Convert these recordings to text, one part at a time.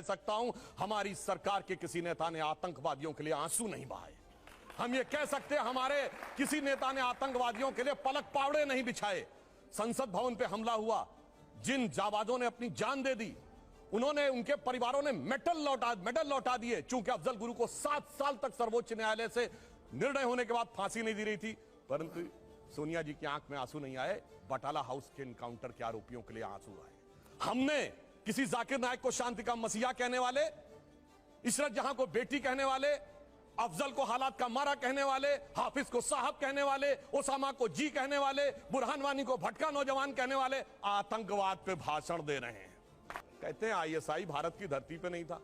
सकता हूं, हमारी सरकार के किसी नेता ने आतंकवादियों के लिए आंसू नहीं बहाए। हम ये कह सकते हैं, हमारे किसी नेता ने आतंकवादियों के लिए पलक पावड़े नहीं बिछाए। संसद भवन पे हमला हुआ, जिन जाबाजों ने अपनी जान दे दी, उन्होंने, उनके परिवारों ने मेडल लौटा दिए। चूंकि अफजल गुरु को 7 साल तक सर्वोच्च न्यायालय से निर्णय होने के बाद फांसी नहीं दी रही थी, परंतु सोनिया जी की आंख में आंसू नहीं आए, बटाला हाउस के एनकाउंटर के आरोपियों के लिए आंसू आए। हमने किसी जाकिर नायक को शांति का मसीहा कहने वाले, इशरत जहां को बेटी कहने वाले, अफजल को हालात का मारा कहने वाले, हाफिज को साहब कहने वाले, ओसामा को जी कहने वाले, बुरहान वानी को भटका नौजवान कहने वाले आतंकवाद पे भाषण दे रहे हैं। कहते हैं आईएसआई भारत की धरती पे नहीं था।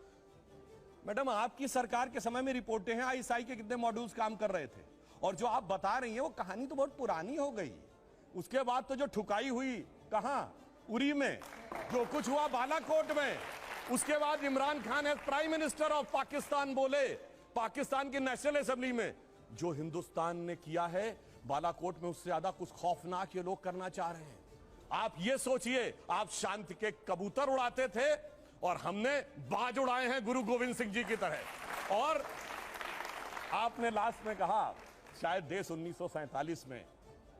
मैडम, आपकी सरकार के समय में रिपोर्टें हैं आईएसआई के कितने मॉड्यूल्स काम कर रहे थे, और जो आप बता रही हैं वो कहानी तो बहुत पुरानी हो गई। उसके बाद तो जो ठुकाई हुई कहां, उरी में, जो कुछ हुआ बालाकोट में, उसके बाद Imran Khan as prime minister of Pakistan बोले पाकिस्तान की नेशनल असेंबली में, जो हिंदुस्तान ने किया है बालाकोट में उससे ज्यादा कुछ खौफनाक ये लोग करना चाह रहे हैं। आप ये सोचिए, आप शांति के कबूतर उड़ाते थे और हमने बाज उड़ाए हैं गुरु गोविंद सिंह जी की तरह। और आपने लास्ट में कहा शायद देश 1947 में,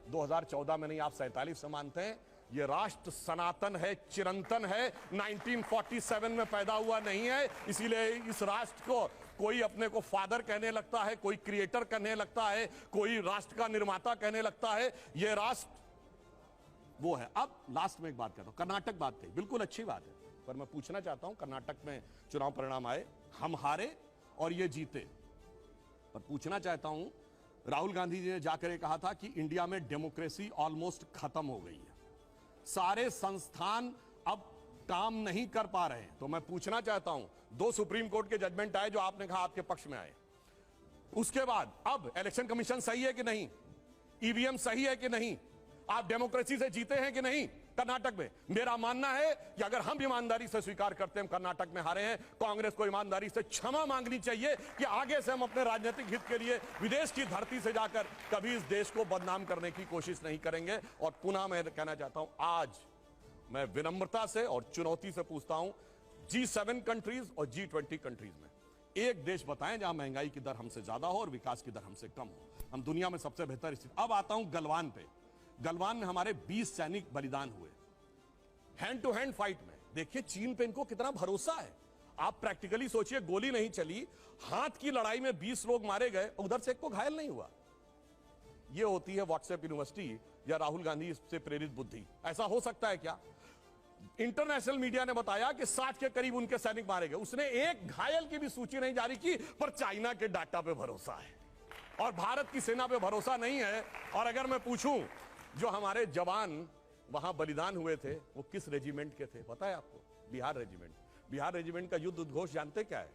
2014 में नहीं, आप 47 से मानते हैं, ये राष्ट्र सनातन है, चिरंतन है, 1947 में पैदा हुआ नहीं है। इसीलिए इस राष्ट्र को कोई अपने को फादर कहने लगता है, कोई क्रिएटर कहने लगता है, कोई राष्ट्र का निर्माता कहने लगता है। ये राष्ट्र वो है। अब लास्ट में एक बात कहता हूं, कर्नाटक बात कही, बिल्कुल अच्छी बात है, पर मैं पूछना चाहता हूं, कर्नाटक में चुनाव परिणाम आए, हम हारे और ये जीते, पर पूछना चाहता हूं, राहुल गांधी जी ने जाकर कहा था कि इंडिया में डेमोक्रेसी ऑलमोस्ट खत्म हो गई है, सारे संस्थान अब काम नहीं कर पा रहे हैं। तो मैं पूछना चाहता हूं, 2 सुप्रीम कोर्ट के जजमेंट आए जो आपने कहा आपके पक्ष में आए, उसके बाद अब इलेक्शन कमीशन सही है कि नहीं, ईवीएम सही है कि नहीं, आप डेमोक्रेसी से जीते हैं कि नहीं कर्नाटक में? मेरा मानना है कि अगर हम ईमानदारी से स्वीकार करते हैं कर्नाटक में हारे हैं, कांग्रेस को ईमानदारी से क्षमा मांगनी चाहिए कि आगे से हम अपने राजनीतिक हित के लिए विदेश की धरती से जाकर कभी इस देश को बदनाम करने की कोशिश नहीं करेंगे। और पुनः मैं कहना चाहता हूं, आज मैं विनम्रता से और चुनौती से पूछता हूं, G7 कंट्रीज और G20 कंट्रीज में एक देश बताएं जहां महंगाई की दर हमसे ज्यादा हो और विकास की दर हमसे कम हो। हम दुनिया में सबसे बेहतर स्थिति। अब आता हूं गलवान पे। गलवान में हमारे 20 सैनिक बलिदान हुए हैंड टू हैंड फाइट में। देखिए चीन पे इनको कितना भरोसा है। आप प्रैक्टिकली सोचिए, गोली नहीं चली, हाथ की लड़ाई में 20 लोग मारे गए, उधर से एक को घायल नहीं हुआ। यह होती है व्हाट्सएप यूनिवर्सिटी या राहुल गांधी से प्रेरित बुद्धि। ऐसा हो सकता है क्या? इंटरनेशनल मीडिया ने बताया कि 60 के करीब उनके सैनिक मारे गए, उसने एक घायल की भी सूची नहीं जारी की, पर चाइना के डाटा पे भरोसा है और भारत की सेना पे भरोसा नहीं है। और अगर मैं पूछूं, जो हमारे जवान वहां बलिदान हुए थे वो किस रेजिमेंट के थे पता है आपको? बिहार रेजिमेंट। बिहार रेजिमेंट का युद्ध उद्घोष जानते क्या है?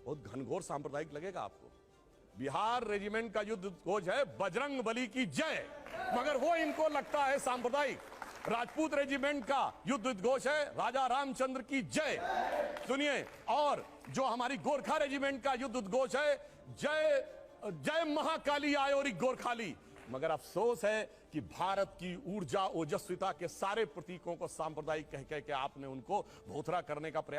बहुत घनघोर सांप्रदायिक लगेगा आपको। बिहार रेजिमेंट का युद्ध उद्घोष है बजरंग बली की जय, मगर वो इनको लगता है सांप्रदायिक। राजपूत रेजिमेंट का युद्ध उद्घोष है राजा रामचंद्र की जय, सुनिए। और जो हमारी गोरखा रेजिमेंट का युद्ध उद्घोष है जय जय महाकाली आयोरी गोरखाली। मगर अफसोस है कि भारत की ऊर्जा ओजस्विता के सारे प्रतीकों को सांप्रदायिक कह के आपने उनको भोथरा करने का प्रयास